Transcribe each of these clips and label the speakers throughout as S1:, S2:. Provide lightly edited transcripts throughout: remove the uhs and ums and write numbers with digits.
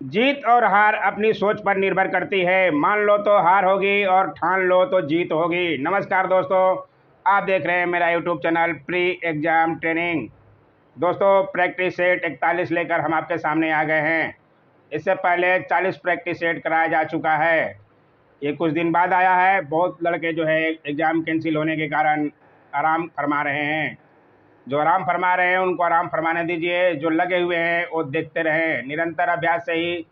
S1: जीत और हार अपनी सोच पर निर्भर करती है। मान लो तो हार होगी और ठान लो तो जीत होगी। नमस्कार दोस्तों, आप देख रहे हैं मेरा YouTube channel pre exam training. दोस्तों, प्रैक्टिस सेट 41 लेकर हम आपके सामने आ गए हैं। इससे पहले 40 प्रैक्टिस सेट कराया जा चुका है। ये कुछ दिन बाद आया है। बहुत लड़के जो है एग्ज़ाम कैंसिल होने के कारण आराम फरमा रहे हैं। जो आराम फरमा रहे हैं उनको आराम फरमाने दीजिए, जो लगे हुए हैं वो देखते रहें। निरंतर अभ्यास से ही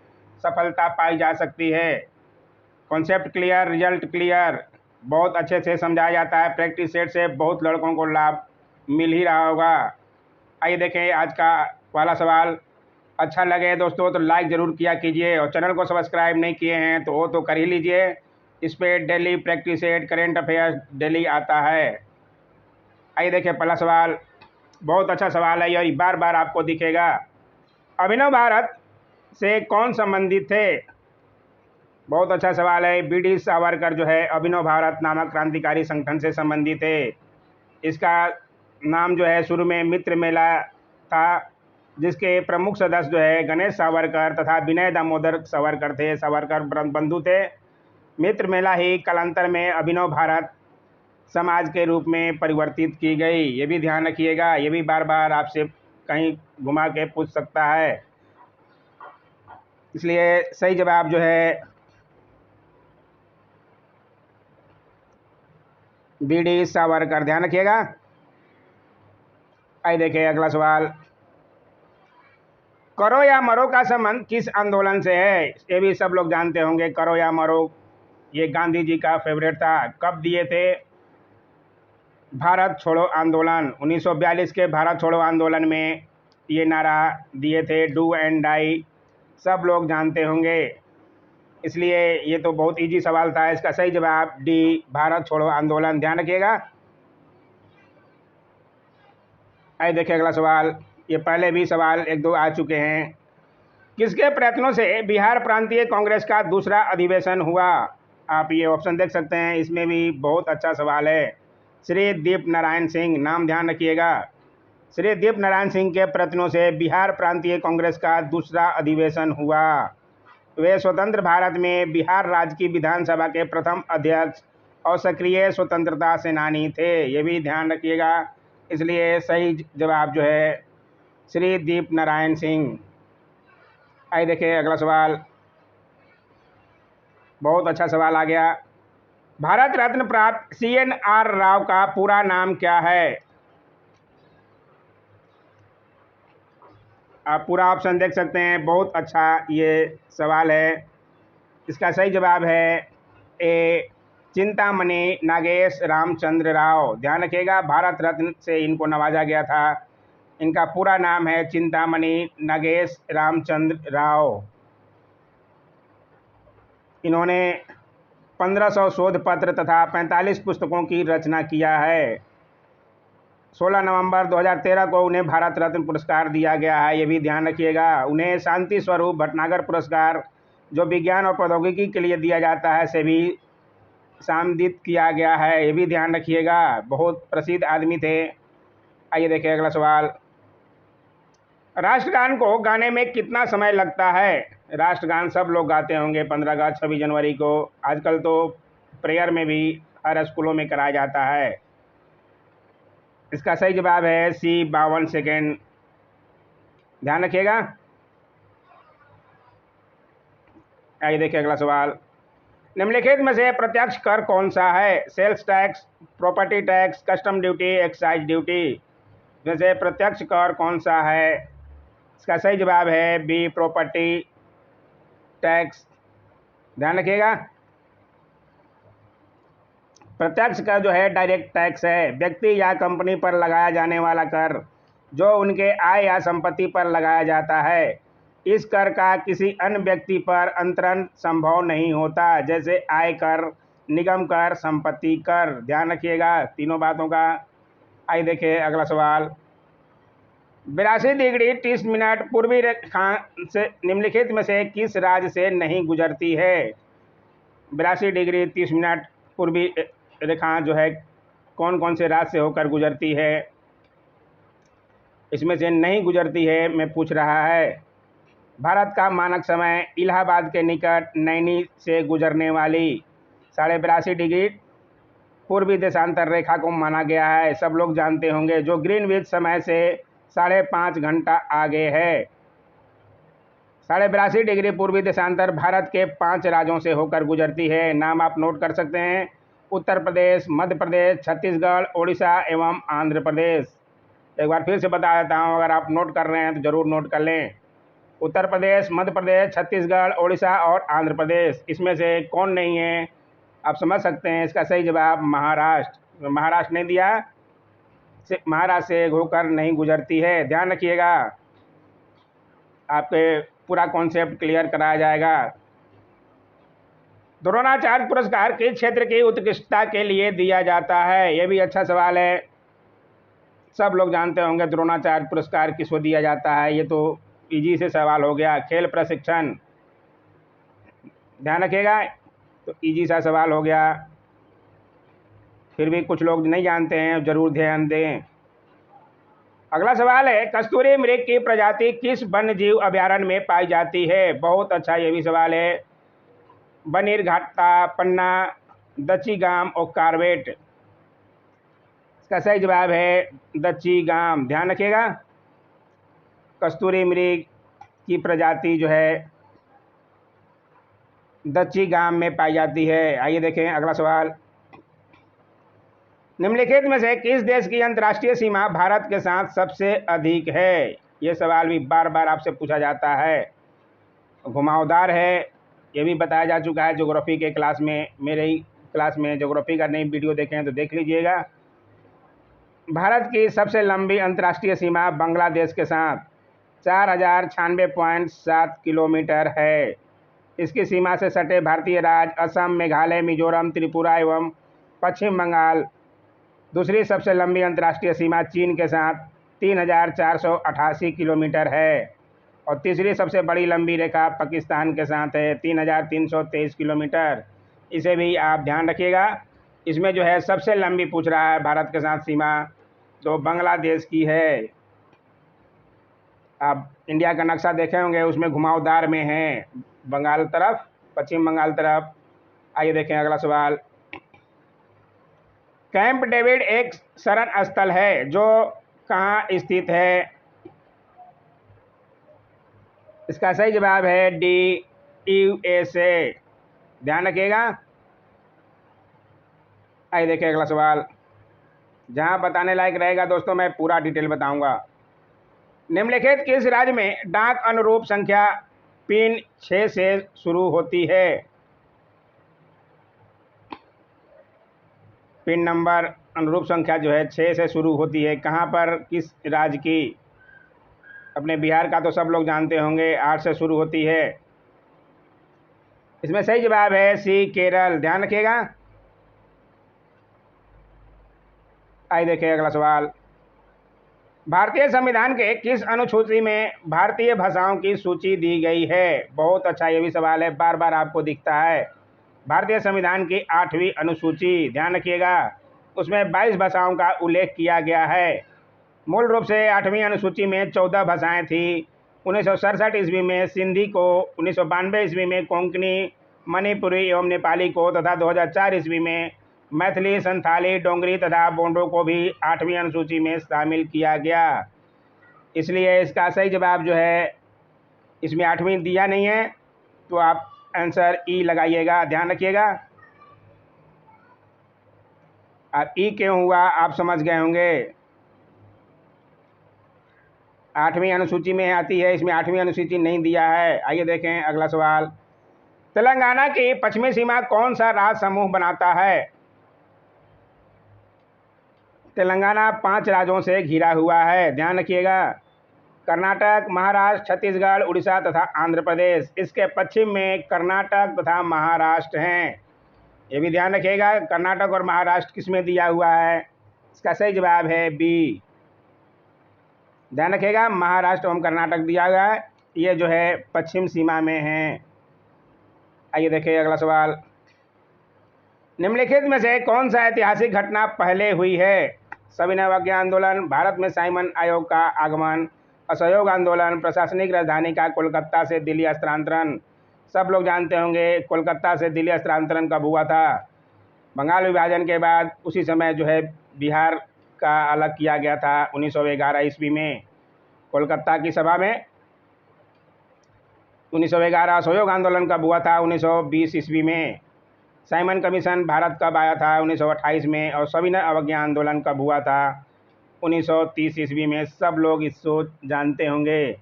S1: सफलता पाई जा सकती है। कॉन्सेप्ट क्लियर, रिजल्ट क्लियर, बहुत अच्छे से समझाया जाता है। प्रैक्टिस सेट से बहुत लड़कों को लाभ मिल ही रहा होगा। आइए देखें आज का वाला सवाल। अच्छा लगे दोस्तों तो लाइक ज़रूर किया कीजिए, और चैनल को सब्सक्राइब नहीं किए हैं तो वो तो कर ही लीजिए। इस पर daily practice set, current affairs daily आता है। आइए देखें पहला सवाल। बहुत अच्छा सवाल है और बार बार आपको दिखेगा। अभिनव भारत से कौन संबंधित थे? बहुत अच्छा सवाल है। बीडी सावरकर जो है अभिनव भारत नामक क्रांतिकारी संगठन से संबंधित है। इसका नाम जो है शुरू में मित्र मेला था, जिसके प्रमुख सदस्य जो है गणेश सावरकर तथा विनय दामोदर सावरकर थे। सावरकर बंधु थे। मित्र मेला ही कालांतर में अभिनव भारत समाज के रूप में परिवर्तित की गई। ये भी ध्यान रखिएगा, ये भी बार बार आपसे कहीं घुमा के पूछ सकता है। इसलिए सही जवाब जो है बीडी सावरकर, ध्यान रखिएगा। आइए देखिए अगला सवाल। करो या मरो का संबंध किस आंदोलन से है? ये भी सब लोग जानते होंगे। करो या मरो ये गांधी जी का फेवरेट था। कब दिए थे? भारत छोड़ो आंदोलन, 1942 के भारत छोड़ो आंदोलन में ये नारा दिए थे, डू एंड डाई। सब लोग जानते होंगे। इसलिए ये तो बहुत इजी सवाल था। इसका सही जवाब डी, भारत छोड़ो आंदोलन, ध्यान रखिएगा। आइए देखिए अगला सवाल। ये पहले भी सवाल एक दो आ चुके हैं। किसके प्रयत्नों से बिहार प्रांतीय कांग्रेस का दूसरा अधिवेशन हुआ? आप ये ऑप्शन देख सकते हैं। इसमें भी बहुत अच्छा सवाल है। श्री दीप नारायण सिंह, नाम ध्यान रखिएगा। श्री दीप नारायण सिंह के प्रयत्नों से बिहार प्रांतीय कांग्रेस का दूसरा अधिवेशन हुआ। वे स्वतंत्र भारत में बिहार राज्य की विधानसभा के प्रथम अध्यक्ष और सक्रिय स्वतंत्रता सेनानी थे। ये भी ध्यान रखिएगा। इसलिए सही जवाब जो है श्री दीप नारायण सिंह। आइए देखिए अगला सवाल। बहुत अच्छा सवाल आ गया। भारत रत्न प्राप्त CNR राव का पूरा नाम क्या है? आप पूरा ऑप्शन देख सकते हैं। बहुत अच्छा ये सवाल है। इसका सही जवाब है ए, चिंतामणि नागेश रामचंद्र राव, ध्यान रखिएगा। भारत रत्न से इनको नवाजा गया था। इनका पूरा नाम है चिंतामणि नागेश रामचंद्र राव। इन्होंने 1500 शोध पत्र तथा 45 पुस्तकों की रचना किया है। 16 नवंबर 2013 को उन्हें भारत रत्न पुरस्कार दिया गया है। ये भी ध्यान रखिएगा। उन्हें शांति स्वरूप भटनागर पुरस्कार, जो विज्ञान और प्रौद्योगिकी के लिए दिया जाता है, से भी सम्मानित किया गया है। ये भी ध्यान रखिएगा। बहुत प्रसिद्ध आदमी थे। आइए देखिए अगला सवाल। राष्ट्रगान को गाने में कितना समय लगता है? राष्ट्रगान सब लोग गाते होंगे 15 अगस्त 26 जनवरी को। आजकल तो प्रेयर में भी हर स्कूलों में कराया जाता है। इसका सही जवाब है सी, 52 सेकेंड, ध्यान रखिएगा। आइए देखिए अगला सवाल। निम्नलिखित में से प्रत्यक्ष कर कौन सा है? Sales tax, property tax, custom duty, excise duty. में से प्रत्यक्ष कर कौन सा है? इसका सही जवाब है बी, प्रॉपर्टी टैक्स, ध्यान रखिएगा। प्रत्यक्ष कर जो है डायरेक्ट टैक्स है। व्यक्ति या कंपनी पर लगाया जाने वाला कर, जो उनके आय या संपत्ति पर लगाया जाता है। इस कर का किसी अन्य व्यक्ति पर अंतरण संभव नहीं होता, जैसे आय कर, निगम कर, संपत्ति कर, ध्यान रखिएगा तीनों बातों का। आइए देखिए अगला सवाल। 82 डिग्री 30 मिनट पूर्वी रेखा से निम्नलिखित में से किस राज्य से नहीं गुजरती है? 82 डिग्री 30 मिनट पूर्वी रेखा जो है कौन कौन से राज्य से होकर गुजरती है? इसमें से नहीं गुजरती है मैं पूछ रहा है। भारत का मानक समय इलाहाबाद के निकट नैनी से गुजरने वाली 82.5 डिग्री पूर्वी देशांतर रेखा को माना गया है। सब लोग जानते होंगे, जो ग्रीनविच समय से 5.5 घंटा आगे है। 82.5 डिग्री पूर्वी देशांतर भारत के 5 राज्यों से होकर गुजरती है। नाम आप नोट कर सकते हैं: उत्तर प्रदेश, मध्य प्रदेश, छत्तीसगढ़, ओडिशा एवं आंध्र प्रदेश। एक बार फिर से बता देता हूँ, अगर आप नोट कर रहे हैं तो जरूर नोट कर लें। उत्तर प्रदेश, मध्य प्रदेश, छत्तीसगढ़, ओडिशा और आंध्र प्रदेश। इसमें से कौन नहीं है? आप समझ सकते हैं। इसका सही जवाब महाराष्ट्र। महाराष्ट्र ने दिया, महाराष्ट्र से होकर नहीं गुजरती है। ध्यान रखिएगा, आपके पूरा कॉन्सेप्ट क्लियर कराया जाएगा। द्रोणाचार्य पुरस्कार किस क्षेत्र की उत्कृष्टता के लिए दिया जाता है? यह भी अच्छा सवाल है। सब लोग जानते होंगे द्रोणाचार्य पुरस्कार किसको दिया जाता है। ये तो इजी से सवाल हो गया। खेल प्रशिक्षण, ध्यान रखिएगा, तो इजी सा सवाल हो गया। फिर भी कुछ लोग नहीं जानते हैं, जरूर ध्यान दें। अगला सवाल है, कस्तूरी मृग की प्रजाति किस वन्य जीव अभयारण्य में पाई जाती है? बहुत अच्छा ये भी सवाल है। बनीरघट्टा, पन्ना, दच्चीगाम और कार्बेट। इसका सही जवाब है दच्चीगाम। ध्यान रखिएगा, कस्तूरी मृग की प्रजाति जो है दच्चीगाम में पाई जाती है। आइए देखें अगला सवाल। निम्नलिखित में से किस देश की अंतर्राष्ट्रीय सीमा भारत के साथ सबसे अधिक है? ये सवाल भी बार बार आपसे पूछा जाता है, घुमावदार है। ये भी बताया जा चुका है ज्योग्राफी के क्लास में। मेरे ही क्लास में ज्योग्राफी का नई वीडियो देखें तो देख लीजिएगा। भारत की सबसे लंबी अंतर्राष्ट्रीय सीमा बांग्लादेश के साथ 4096.7 किलोमीटर है। इसकी सीमा से सटे भारतीय राज्य असम, मेघालय, मिजोरम, त्रिपुरा एवं पश्चिम बंगाल। दूसरी सबसे लंबी अंतर्राष्ट्रीय सीमा चीन के साथ 3488 किलोमीटर है और तीसरी सबसे बड़ी लंबी रेखा पाकिस्तान के साथ है 3323 किलोमीटर। इसे भी आप ध्यान रखिएगा। इसमें जो है सबसे लंबी पूछ रहा है भारत के साथ सीमा, तो बांग्लादेश की है। आप इंडिया का नक्शा देखे होंगे, उसमें घुमावदार में है, बंगाल तरफ, पश्चिम बंगाल तरफ। आइए देखें अगला सवाल। कैंप डेविड एक शरण स्थल है जो कहाँ स्थित है? इसका सही जवाब है डी, USA। ध्यान रखिएगा। आइए देखें अगला सवाल। जहाँ बताने लायक रहेगा दोस्तों, मैं पूरा डिटेल बताऊंगा। निम्नलिखित किस राज्य में डाक अनुरूप संख्या पिन 6 से शुरू होती है? पिन नंबर अनुरूप संख्या जो है 6 से शुरू होती है। कहाँ पर, किस राज्य की? अपने बिहार का तो सब लोग जानते होंगे, 8 से शुरू होती है। इसमें सही जवाब है सी, केरल। ध्यान रखिएगा। आइए देखें अगला सवाल। भारतीय संविधान के किस अनुसूची में भारतीय भाषाओं की सूची दी गई है? बहुत अच्छा ये भी सवाल है, बार बार आपको दिखता है। भारतीय संविधान की 8वीं अनुसूची, ध्यान रखिएगा, उसमें 22 भाषाओं का उल्लेख किया गया है। मूल रूप से 8वीं अनुसूची में 14 भाषाएं थी। 1967 ईस्वी में सिंधी को, 1992 ईस्वी में कोंकणी, मणिपुरी एवं नेपाली को तथा 2004 ईस्वी में मैथिली, संथाली, डोंगरी तथा बोंडो को भी 8वीं अनुसूची में शामिल किया गया। इसलिए इसका सही जवाब जो है, इसमें 8वीं दिया नहीं है, तो आप आंसर ई लगाइएगा। ध्यान रखिएगा। अब ई क्यों हुआ आप समझ गए होंगे। 8वीं अनुसूची में आती है, इसमें 8वीं अनुसूची नहीं दिया है। आइए देखें अगला सवाल। तेलंगाना की पश्चिमी सीमा कौन सा राज्य समूह बनाता है? तेलंगाना 5 राज्यों से घिरा हुआ है। ध्यान रखिएगा, कर्नाटक, महाराष्ट्र, छत्तीसगढ़, उड़ीसा तथा आंध्र प्रदेश। इसके पश्चिम में कर्नाटक तथा महाराष्ट्र हैं। ये भी ध्यान रखिएगा, कर्नाटक और महाराष्ट्र किस में दिया हुआ है? इसका सही जवाब है बी। ध्यान रखिएगा, महाराष्ट्र एवं कर्नाटक दिया गया है, ये जो है पश्चिम सीमा में है। आइए देखिए अगला सवाल। निम्नलिखित में से कौन सा ऐतिहासिक घटना पहले हुई है? सविनय अवज्ञा आंदोलन, भारत में साइमन आयोग का आगमन, असहयोग आंदोलन, प्रशासनिक राजधानी का कोलकाता से दिल्ली स्थानांतरण। सब लोग जानते होंगे कोलकाता से दिल्ली स्थानांतरण कब हुआ था। बंगाल विभाजन के बाद उसी समय जो है बिहार का अलग किया गया था 1911 ईस्वी में कोलकाता की सभा में। 1911 असहयोग आंदोलन कब हुआ था? 1920 ईस्वी में। साइमन कमीशन भारत कब आया था? 1928 में। और सविनय अवज्ञा आंदोलन कब हुआ था? 1930 ईस्वी में। सब लोग इसको जानते होंगे।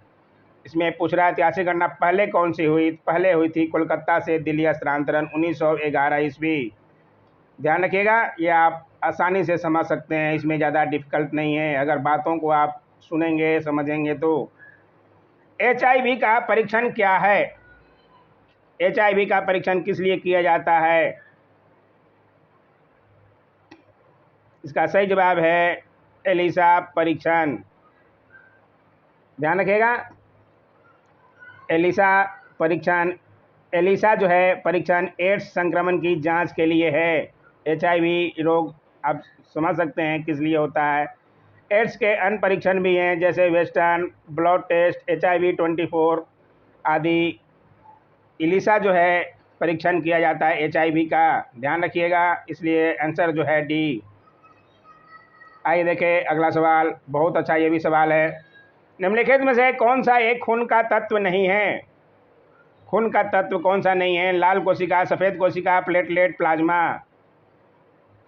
S1: इसमें पूछ रहा है ऐतिहासिक घटना पहले कौन सी हुई? पहले हुई थी कोलकाता से दिल्ली स्थानांतरण 1911 ईस्वी। ध्यान रखिएगा, ये आप आसानी से समझ सकते हैं, इसमें ज़्यादा डिफिकल्ट नहीं है अगर बातों को आप सुनेंगे समझेंगे तो। HIV का परीक्षण क्या है? HIV का परीक्षण किस लिए किया जाता है? इसका सही जवाब है एलिसा परीक्षण। ध्यान रखिएगा, एलिसा परीक्षण। एलिसा जो है परीक्षण एड्स संक्रमण की जांच के लिए है। HIV रोग आप समझ सकते हैं किस लिए होता है। एड्स के अन्य परीक्षण भी हैं जैसे वेस्टर्न ब्लड टेस्ट, HIV-24 आदि। एलिसा जो है परीक्षण किया जाता है HIV का। ध्यान रखिएगा, इसलिए आंसर जो है डी। आइए देखें अगला सवाल, बहुत अच्छा ये भी सवाल है। निम्नलिखित में से कौन सा एक खून का तत्व नहीं है? खून का तत्व कौन सा नहीं है? लाल कोशिका, सफ़ेद कोशिका, प्लेटलेट, प्लाज्मा।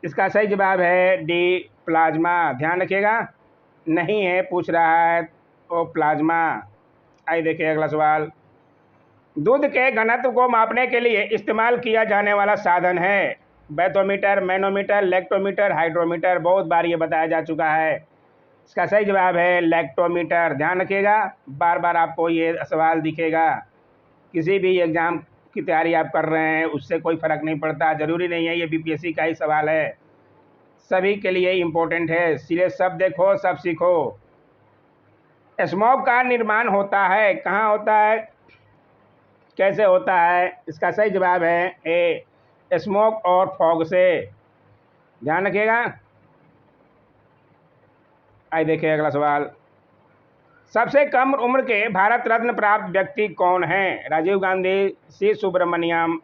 S1: इसका सही जवाब है डी, प्लाज्मा। ध्यान रखिएगा, नहीं है पूछ रहा है तो प्लाज्मा। आइए देखिए अगला सवाल। दूध के घनत्व को मापने के लिए इस्तेमाल किया जाने वाला साधन है बैथोमीटर, मैनोमीटर, लैक्टोमीटर, हाइड्रोमीटर। बहुत बार ये बताया जा चुका है। इसका सही जवाब है लैक्टोमीटर। ध्यान रखिएगा, बार बार आपको ये सवाल दिखेगा। किसी भी एग्ज़ाम की तैयारी आप कर रहे हैं उससे कोई फ़र्क नहीं पड़ता, ज़रूरी नहीं है ये BPSC का ही सवाल है, सभी के लिए इम्पोर्टेंट है। इसलिए सब देखो सब सीखो। स्मोक का निर्माण होता है कहाँ होता है, कैसे होता है? इसका सही जवाब है ए, स्मोक और फॉग से। ध्यान रखिएगा। आइए देखिए अगला सवाल। सबसे कम उम्र के भारत रत्न प्राप्त व्यक्ति कौन हैं? राजीव गांधी, C सुब्रमण्यम,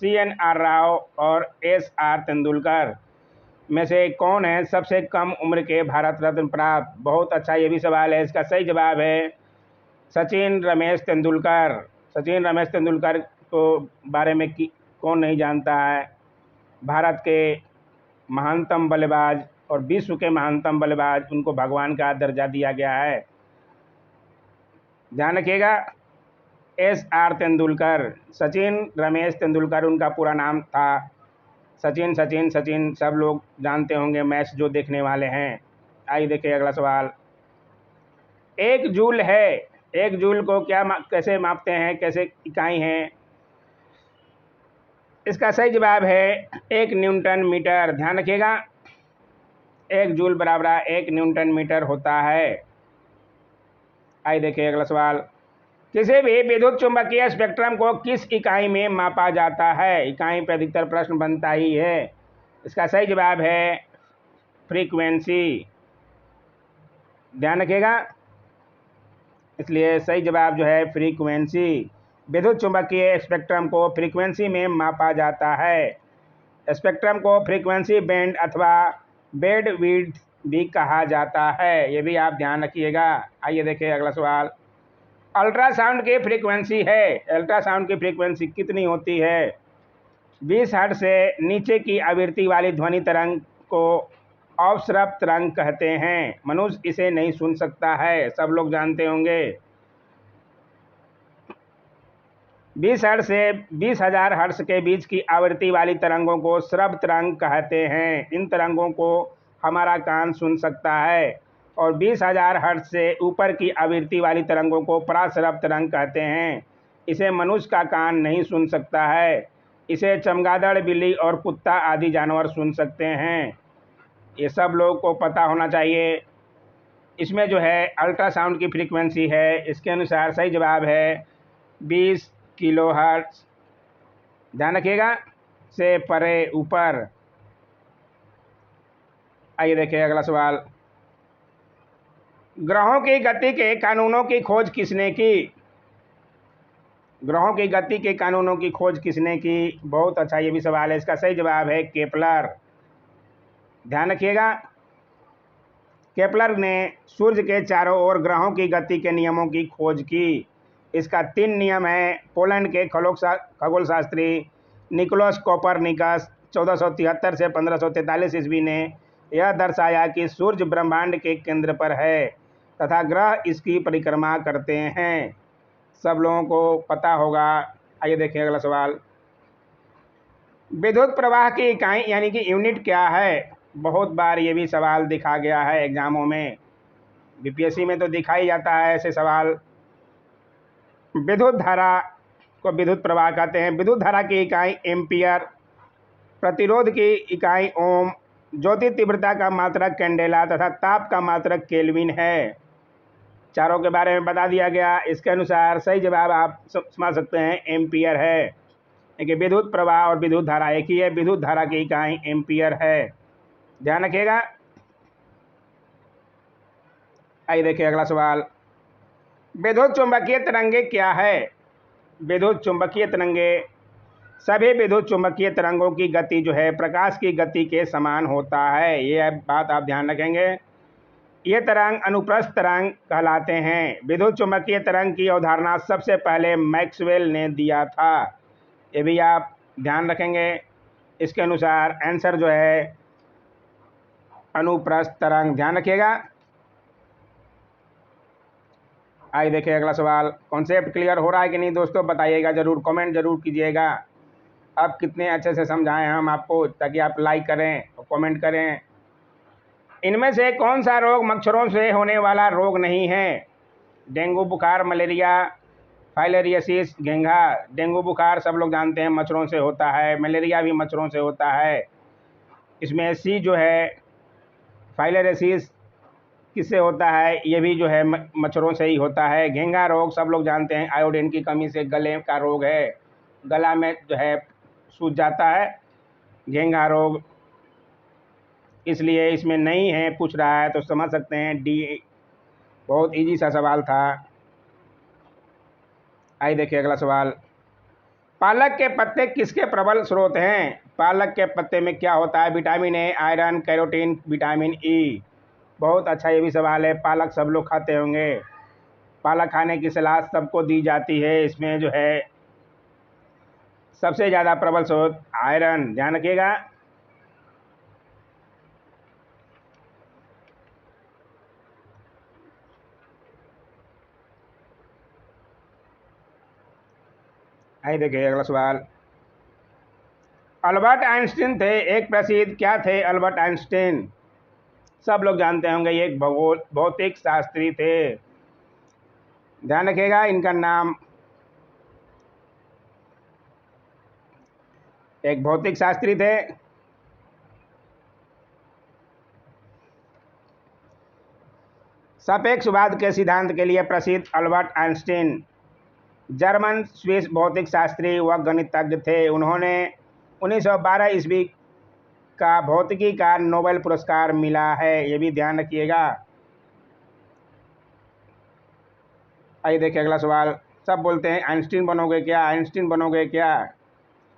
S1: CNR राव और SR तेंदुलकर में से कौन है सबसे कम उम्र के भारत रत्न प्राप्त? बहुत अच्छा ये भी सवाल है। इसका सही जवाब है सचिन रमेश तेंदुलकर। सचिन रमेश तेंदुलकर को बारे में कौन नहीं जानता है? भारत के महानतम बल्लेबाज और विश्व के महानतम बल्लेबाज, उनको भगवान का दर्जा दिया गया है। ध्यान रखिएगा, SR तेंदुलकर। सचिन रमेश तेंदुलकर उनका पूरा नाम था। सचिन सचिन सचिन सब लोग जानते होंगे मैच जो देखने वाले हैं। आइए देखिए अगला सवाल। एक जूल है, एक जूल को कैसे मापते हैं, कैसे इकाई हैं? इसका सही जवाब है 1 न्यूटन मीटर। ध्यान रखिएगा, 1 जूल बराबर 1 न्यूटन मीटर होता है। आइए देखिए अगला सवाल। किसी भी विद्युत चुंबकीय स्पेक्ट्रम को किस इकाई में मापा जाता है? इकाई पर अधिकतर प्रश्न बनता ही है। इसका सही जवाब है फ्रीक्वेंसी। ध्यान रखिएगा, इसलिए सही जवाब जो है फ्रीक्वेंसी। विद्युत चुंबकीय स्पेक्ट्रम को फ्रीक्वेंसी में मापा जाता है। स्पेक्ट्रम को फ्रीक्वेंसी बैंड अथवा बैंड विड्थ भी कहा जाता है, ये भी आप ध्यान रखिएगा। आइए देखिए अगला सवाल। अल्ट्रासाउंड की फ्रीक्वेंसी है, अल्ट्रासाउंड की फ्रीक्वेंसी कितनी होती है? 20 हर्ट्ज से नीचे की आवृत्ति वाली ध्वनि तरंग को अवसर्प तरंग कहते हैं। मनुष्य इसे नहीं सुन सकता है, सब लोग जानते होंगे। 20 हर्ट्ज से 20,000 हर्ट्ज के बीच की आवृत्ति वाली तरंगों को श्रव्य तरंग कहते हैं। इन तरंगों को हमारा कान सुन सकता है। और 20,000 हर्ट्ज से ऊपर की आवृत्ति वाली तरंगों को पराश्रव्य तरंग कहते हैं। इसे मनुष्य का कान नहीं सुन सकता है, इसे चमगादड़, बिल्ली और कुत्ता आदि जानवर सुन सकते हैं। ये सब लोगों को पता होना चाहिए। इसमें जो है अल्ट्रासाउंड की फ्रीक्वेंसी है, इसके अनुसार सही जवाब है 20 किलोहर्ट्ज। ध्यान रखिएगा, से परे ऊपर। आइए देखिए अगला सवाल। ग्रहों की गति के कानूनों की खोज किसने की? ग्रहों की गति के कानूनों की खोज किसने की? बहुत अच्छा, ये भी सवाल है। इसका सही जवाब है केपलर। ध्यान रखिएगा, केपलर ने सूर्य के चारों ओर ग्रहों की गति के नियमों की खोज की। इसका 3 नियम है। पोलैंड के खगोलशास्त्री निकोलस कोपरनिकस 1473 से 1543 ईस्वी ने यह दर्शाया कि सूर्य ब्रह्मांड के केंद्र पर है तथा ग्रह इसकी परिक्रमा करते हैं। सब लोगों को पता होगा। आइए देखें अगला सवाल। विद्युत प्रवाह की इकाई यानी कि यूनिट क्या है? बहुत बार ये भी सवाल दिखा गया है एग्जामों में, बीपीएससी में तो दिखाई जाता है ऐसे सवाल। विद्युत धारा को विद्युत प्रवाह कहते हैं। विद्युत धारा की इकाई एम्पियर, प्रतिरोध की इकाई ओम, ज्योति तीव्रता का मात्रक कैंडेला तथा ताप का मात्रक केल्विन है। चारों के बारे में बता दिया गया। इसके अनुसार सही जवाब आप समझ सकते हैं एम्पियर है, क्योंकि विद्युत प्रवाह और विद्युत धारा एक ही है। विद्युत धारा की इकाई एम्पियर है। ध्यान रखिएगा। आइए देखिए अगला सवाल। विद्युत चुंबकीय तरंगे क्या है? विद्युत चुंबकीय तरंगे, सभी विद्युत चुंबकीय तरंगों की गति जो है प्रकाश की गति के समान होता है। ये बात आप ध्यान रखेंगे। ये तरंग अनुप्रस्थ तरंग कहलाते हैं। विद्युत चुंबकीय तरंग की अवधारणा सबसे पहले मैक्सवेल ने दिया था। ये भी आप ध्यान रखेंगे। इसके अनुसार आंसर जो है अनुप्रस्थ तरंग। ध्यान रखिएगा। आइए देखिए अगला सवाल। कॉन्सेप्ट क्लियर हो रहा है कि नहीं दोस्तों? बताइएगा ज़रूर, कमेंट ज़रूर कीजिएगा। अब कितने अच्छे से समझाएं हम आपको, ताकि आप लाइक करें और कमेंट करें। इनमें से कौन सा रोग मच्छरों से होने वाला रोग नहीं है? डेंगू बुखार, मलेरिया, फाइलेरियासिस, घेंघा। डेंगू बुखार सब लोग जानते हैं मच्छरों से होता है। मलेरिया भी मच्छरों से होता है। इसमें सी जो है फाइलेरियासिस किससे होता है? ये भी जो है मच्छरों से ही होता है। घेंघा रोग सब लोग जानते हैं आयोडीन की कमी से गले का रोग है, गला में जो है सूज जाता है घेंघा रोग, इसलिए इसमें नहीं है पूछ रहा है तो समझ सकते हैं डी। बहुत इजी सा सवाल था। आइए देखिए अगला सवाल। पालक के पत्ते किसके प्रबल स्रोत हैं? पालक के पत्ते में क्या होता है? Vitamin A, iron, carotene, vitamin E. बहुत अच्छा ये भी सवाल है। पालक सब लोग खाते होंगे। पालक खाने की सलाह सबको दी जाती है। इसमें जो है सबसे ज़्यादा प्रबल स्रोत आयरन। ध्यान रखिएगा। आइए देखिए अगला सवाल। अल्बर्ट आइंस्टीन थे एक प्रसिद्ध, क्या थे अल्बर्ट आइंस्टीन? सब लोग जानते होंगे, ये एक भौतिक शास्त्री थे। ध्यान रखिएगा इनका नाम। एक भौतिक शास्त्री थे। सापेक्षवाद के सिद्धांत के लिए प्रसिद्ध अल्बर्ट आइंस्टीन जर्मन स्विस भौतिक शास्त्री व गणितज्ञ थे। उन्होंने 1912 ईस्वी का भौतिकी का नोबेल पुरस्कार मिला है। ये भी ध्यान रखिएगा। आइए देखिए अगला सवाल। सब बोलते हैं आइंस्टीन बनोगे क्या, आइंस्टीन बनोगे क्या?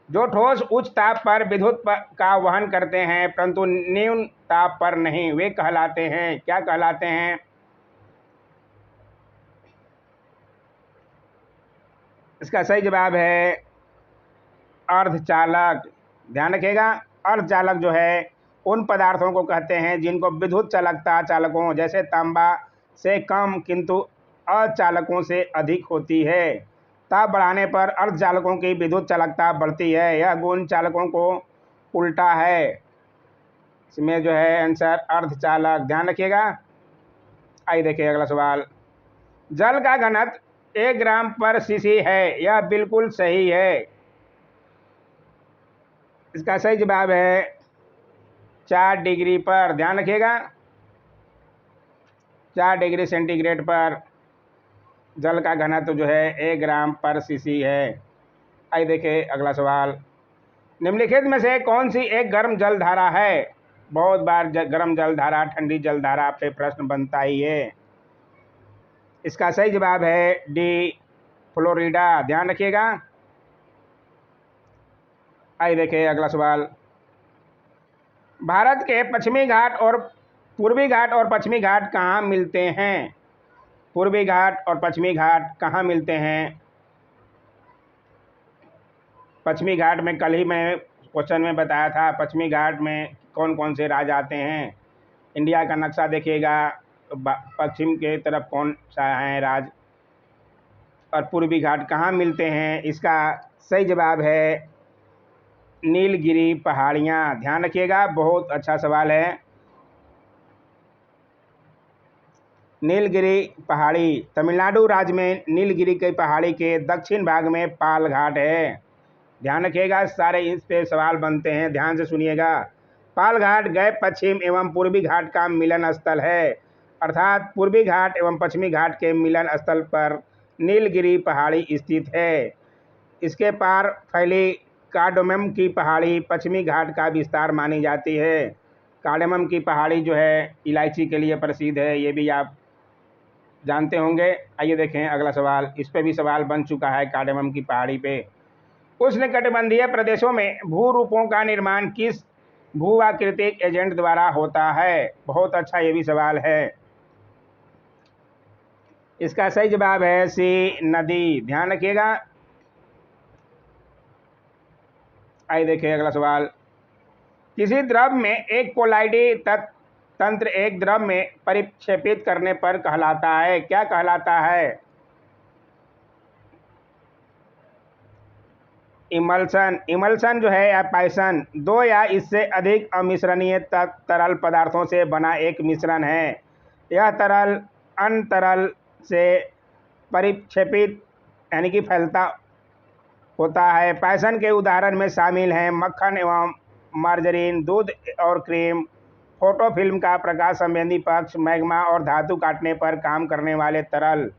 S1: जो ठोस उच्च ताप पर विद्युत का वहन करते हैं परंतु न्यून ताप पर नहीं, वे कहलाते हैं, क्या कहलाते हैं? इसका सही जवाब है अर्धचालक। ध्यान रखिएगा। अर्धचालक जो है उन पदार्थों को कहते हैं जिनको विद्युत चालकता चालकों जैसे तांबा से कम किंतु अचालकों से अधिक होती है। ताप बढ़ाने पर अर्धचालकों की विद्युत चालकता बढ़ती है। यह गुण चालकों को उल्टा है। इसमें जो है आंसर अर्धचालक। ध्यान रखिएगा। आइए देखिए अगला सवाल। जल का घनत्व 1 ग्राम पर सीसी है, यह बिल्कुल सही है। इसका सही जवाब है 4 डिग्री पर। ध्यान रखिएगा। 4 डिग्री सेंटीग्रेड पर जल का घनत्व जो है 1 ग्राम पर सीसी है। आइए देखिए अगला सवाल। निम्नलिखित में से कौन सी एक गर्म जल धारा है? बहुत बार गर्म जल धारा, ठंडी जल धारा पे प्रश्न बनता ही है। इसका सही जवाब है डी, फ्लोरिडा। ध्यान रखिएगा। आइए देखिए अगला सवाल। भारत के पश्चिमी घाट और पूर्वी घाट और पश्चिमी घाट कहाँ मिलते हैं? पूर्वी घाट और पश्चिमी घाट कहाँ मिलते हैं? पश्चिमी घाट में कल ही मैं क्वेश्चन में बताया था, पश्चिमी घाट में कौन कौन से राज्य आते हैं। इंडिया का नक्शा देखिएगा, पश्चिम के तरफ कौन सा है राज्य, और पूर्वी घाट कहाँ मिलते हैं? इसका सही जवाब है नीलगिरी पहाड़ियाँ। ध्यान रखिएगा, बहुत अच्छा सवाल है। नीलगिरी पहाड़ी, तमिलनाडु राज्य में नीलगिरी की पहाड़ी के दक्षिण भाग में पाल घाट है। ध्यान रखिएगा, सारे इस पे सवाल बनते हैं, ध्यान से सुनिएगा। पाल घाट गए पश्चिम एवं पूर्वी घाट का मिलन स्थल है, अर्थात पूर्वी घाट एवं पश्चिमी घाट के मिलन स्थल पर नीलगिरी पहाड़ी स्थित है। इसके पार फैली कार्डेमम की पहाड़ी पश्चिमी घाट का विस्तार मानी जाती है। कार्डेमम की पहाड़ी जो है इलायची के लिए प्रसिद्ध है, ये भी आप जानते होंगे। आइए देखें अगला सवाल, इस पे भी सवाल बन चुका है कार्डेमम की पहाड़ी पे। उष्णकटिबंधीय प्रदेशों में भू रूपों का निर्माण किस भूआकृतिक एजेंट द्वारा होता है? बहुत अच्छा ये भी सवाल है। इसका सही जवाब है सी, नदी। ध्यान रखिएगा। आइए देखिए अगला सवाल। किसी द्रव में एक कोलाइडी तंत्र एक द्रव में परिक्षेपित करने पर कहलाता है? क्या कहलाता है? इमल्सन। इमल्सन जो है या पाइसन, दो या इससे अधिक अमिश्रणीय तरल पदार्थों से बना एक मिश्रण है। यह तरल अन्य तरल से परिक्षेपित यानी कि फैलता होता है। पाइसन के उदाहरण में शामिल हैं मक्खन एवं मार्जरीन, दूध और क्रीम, फोटोफिल्म का प्रकाश संवेदी पक्ष, मैग्मा और धातु काटने पर काम करने वाले तरल।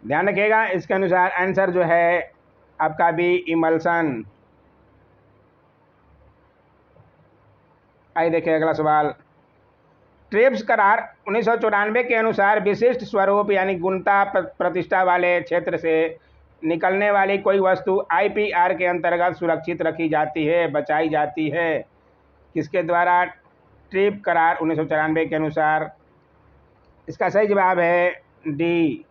S1: ध्यान रखिएगा, इसके अनुसार आंसर जो है आपका भी इमल्सन। आइए देखिए अगला सवाल। ट्रिप्स करार 1994 के अनुसार विशिष्ट स्वरूप यानी गुणता प्रतिष्ठा वाले क्षेत्र से निकलने वाली कोई वस्तु आईपीआर के अंतर्गत सुरक्षित रखी जाती है, बचाई जाती है। किसके द्वारा? ट्रिप करार 1994 के अनुसार। इसका सही जवाब है डी,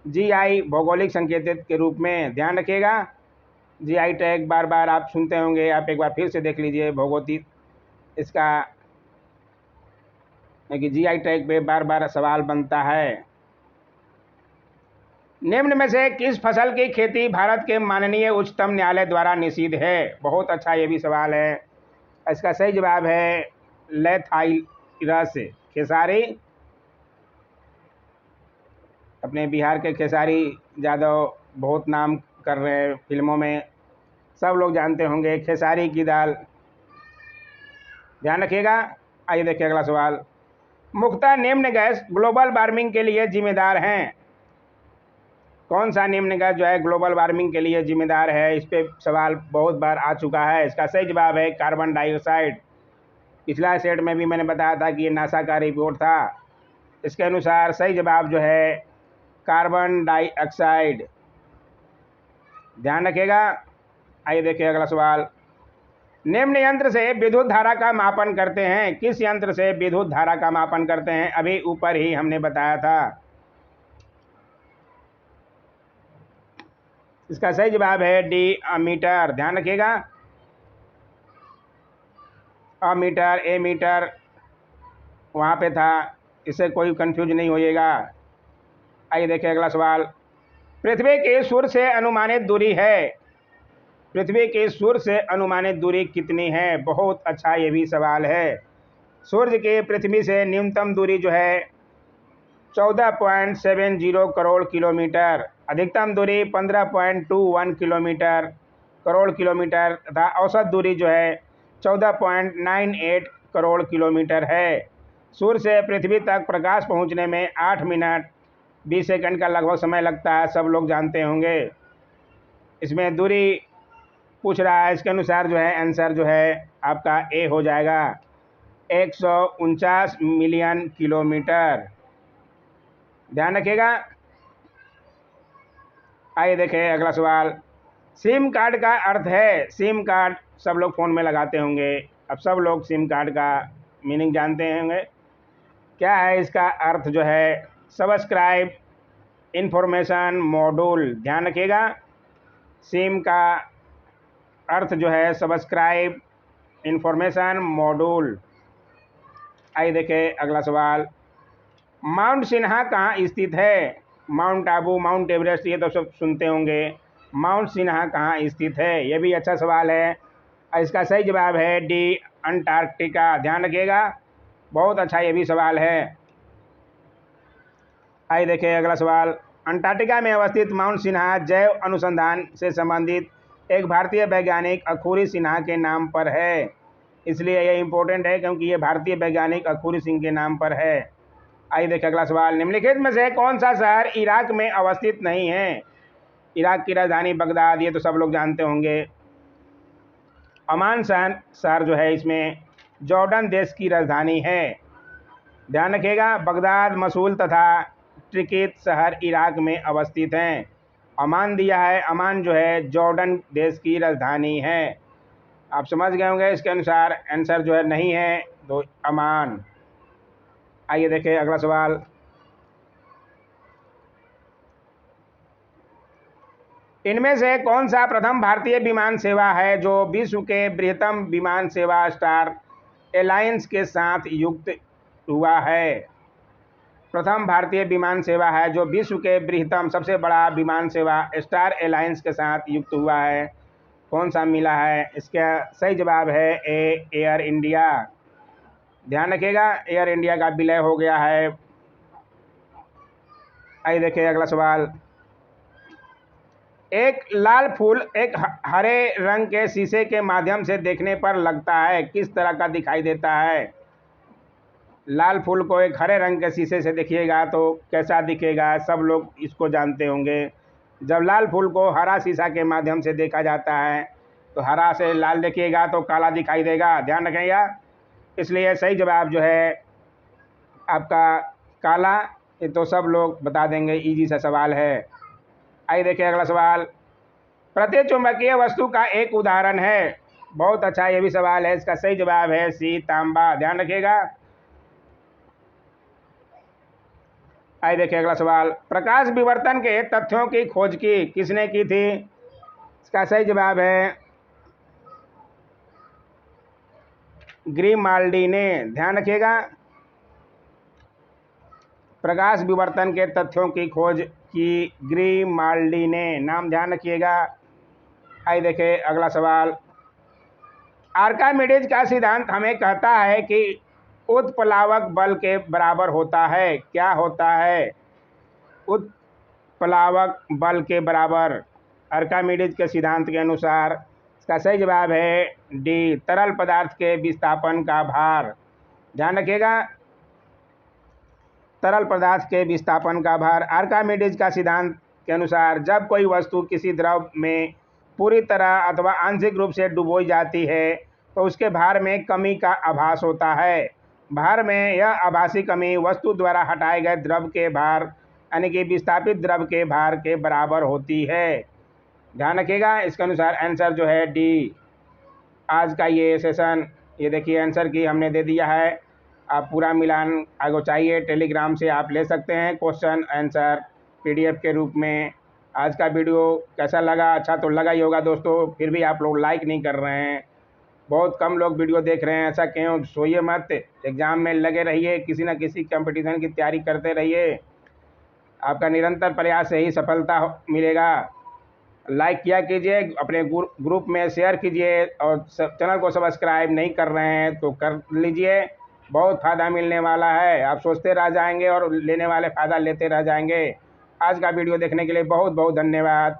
S1: जीआई, भौगोलिक संकेतित के रूप में। ध्यान रखिएगा, जीआई टैग बार बार आप सुनते होंगे, आप एक बार फिर से देख लीजिए। भौगोलिक इसका कि जीआई टैग पे बार बार सवाल बनता है। निम्न में से किस फसल की खेती भारत के माननीय उच्चतम न्यायालय द्वारा निषिद्ध है? बहुत अच्छा ये भी सवाल है। इसका सही जवाब है लेथाइरस, खेसारी। अपने बिहार के खेसारी यादव बहुत नाम कर रहे हैं, फिल्मों में सब लोग जानते होंगे, खेसारी की दाल। ध्यान रखिएगा। आइए देखिए अगला सवाल। मुख्यतः निम्न गैस ग्लोबल वार्मिंग के लिए जिम्मेदार हैं? कौन सा निम्न गैस जो है ग्लोबल वार्मिंग के लिए जिम्मेदार है? इस पे सवाल बहुत बार आ चुका है। इसका सही जवाब है कार्बन डाइऑक्साइड। पिछला सेट में भी मैंने बताया था कि ये नासा का रिपोर्ट था। इसके अनुसार सही जवाब जो है कार्बन डाइऑक्साइड। ध्यान रखिएगा। आइए देखिए अगला सवाल। निम्न यंत्र से विद्युत धारा का मापन करते हैं? किस यंत्र से विद्युत धारा का मापन करते हैं? अभी ऊपर ही हमने बताया था। इसका सही जवाब है डी, अमीटर। ध्यान रखिएगा, अमीटर, एमीटर वहाँ पे था, इससे कोई कंफ्यूज नहीं होइएगा। आइए देखिए अगला सवाल। पृथ्वी की सूर्य से अनुमानित दूरी है? पृथ्वी की सूर्य से अनुमानित दूरी कितनी है? बहुत अच्छा ये भी सवाल है। सूर्य की पृथ्वी से न्यूनतम दूरी जो है 14.70 करोड़ किलोमीटर, अधिकतम दूरी 15.21 किलोमीटर करोड़ किलोमीटर तथा औसत दूरी जो है 14.98 करोड़ किलोमीटर है। सूर्य से पृथ्वी तक प्रकाश पहुंचने में 8 मिनट 20 सेकंड का लगभग समय लगता है, सब लोग जानते होंगे। इसमें दूरी पूछ रहा है, इसके अनुसार जो है आंसर जो है आपका ए हो जाएगा 149 मिलियन किलोमीटर। ध्यान रखिएगा। आइए देखें अगला सवाल। सिम कार्ड का अर्थ है, सिम कार्ड सब लोग फ़ोन में लगाते होंगे, अब सब लोग सिम कार्ड का मीनिंग जानते होंगे। क्या है इसका अर्थ जो है? Subscribe information module. ध्यान रखिएगा, सिम का अर्थ जो है सब्सक्राइब इंफॉर्मेशन मॉड्यूल। आइए देखें अगला सवाल। माउंट सिन्हा कहाँ स्थित है? माउंट आबू, माउंट एवरेस्ट, ये तो सब सुनते होंगे। माउंट सिन्हा कहाँ स्थित है? ये भी अच्छा सवाल है। इसका सही जवाब है डी, अंटार्कटिका। ध्यान रखिएगा, बहुत अच्छा ये भी सवाल है। आइए देखें अगला सवाल। अंटार्कटिका में अवस्थित माउंट सिन्हा जैव अनुसंधान से संबंधित एक भारतीय वैज्ञानिक अखूरी सिन्हा के नाम पर है। इसलिए यह इम्पोर्टेंट है क्योंकि ये भारतीय वैज्ञानिक अखूरी सिंह के नाम पर है। आइए देखें अगला सवाल। निम्नलिखित में से कौन सा शहर इराक में अवस्थित नहीं है? इराक की राजधानी बगदाद, ये तो सब लोग जानते होंगे। अमान शहर जो है इसमें जॉर्डन देश की राजधानी है। ध्यान रखिएगा, बगदाद, मसूल तथा ट्रिकित शहर इराक में अवस्थित हैं। अमान दिया है, अमान जो है जॉर्डन देश की राजधानी है। आप समझ गए होंगे, इसके अनुसार आंसर जो है नहीं है, तो अमान। आइए देखें अगला सवाल। इनमें से कौन सा प्रथम भारतीय विमान सेवा है जो विश्व के बृहत्तम विमान सेवा स्टार एलायंस के साथ युक्त हुआ है? प्रथम भारतीय विमान सेवा है जो विश्व के बृहत्तम सबसे बड़ा विमान सेवा स्टार एलायंस के साथ युक्त हुआ है। कौन सा मिला है? इसका सही जवाब है ए, एयर इंडिया। ध्यान रखिएगा, एयर इंडिया का विलय हो गया है। आइए देखिए अगला सवाल। एक लाल फूल एक हरे रंग के शीशे के माध्यम से देखने पर लगता है, किस तरह का दिखाई देता है? लाल फूल को एक हरे रंग के शीशे से देखिएगा तो कैसा दिखेगा? सब लोग इसको जानते होंगे। जब लाल फूल को हरा शीशा के माध्यम से देखा जाता है तो हरा से लाल देखिएगा तो काला दिखाई देगा। ध्यान रखिएगा, इसलिए सही जवाब जो है आपका काला। ये तो सब लोग बता देंगे, इजी सा सवाल है। आइए देखिए अगला सवाल। प्रतिचुंबकीय वस्तु का एक उदाहरण है। बहुत अच्छा ये भी सवाल है, इसका सही जवाब है सी, तांबा। ध्यान रखिएगा। आइए देखिए अगला सवाल। प्रकाश विवर्तन के तथ्यों की खोज की किसने की थी? इसका सही जवाब है ग्रिमाल्डी ने। ध्यान रखिएगा, प्रकाश विवर्तन के तथ्यों की खोज की ग्रिमाल्डी ने, नाम ध्यान रखिएगा। आइए देखें अगला सवाल। आर्कामिडीज का सिद्धांत हमें कहता है कि उत्प्लावक बल के बराबर होता है। क्या होता है? उत्प्लावक बल के बराबर, आर्कामिडीज के सिद्धांत के अनुसार। इसका सही जवाब है डी, तरल पदार्थ के विस्थापन का भार। ध्यान रखिएगा, तरल पदार्थ के विस्थापन का भार। आर्कामिडीज का सिद्धांत के अनुसार जब कोई वस्तु किसी द्रव में पूरी तरह अथवा आंशिक रूप से डुबोई जाती है तो उसके भार में कमी का आभास होता है। भार में यह आभासी कमी वस्तु द्वारा हटाए गए द्रव के भार यानी कि विस्थापित द्रव के भार के बराबर होती है। ध्यान रखिएगा, इसके अनुसार आंसर जो है डी। आज का ये सेशन, ये देखिए आंसर की हमने दे दिया है। आप पूरा मिलान अगर चाहिए टेलीग्राम से आप ले सकते हैं, क्वेश्चन आंसर PDF के रूप में। आज का वीडियो कैसा लगा? अच्छा तो लगा ही होगा दोस्तों, फिर भी आप लोग लाइक नहीं कर रहे हैं। बहुत कम लोग वीडियो देख रहे हैं, ऐसा क्यों? सोइए मत, एग्ज़ाम में लगे रहिए, किसी न किसी कंपटीशन की तैयारी करते रहिए। आपका निरंतर प्रयास से ही सफलता मिलेगा। लाइक किया कीजिए, अपने ग्रुप में शेयर कीजिए, और चैनल को सब्सक्राइब नहीं कर रहे हैं तो कर लीजिए। बहुत फ़ायदा मिलने वाला है, आप सोचते रह जाएंगे और लेने वाले फ़ायदा लेते रह जाएंगे। आज का वीडियो देखने के लिए बहुत बहुत धन्यवाद।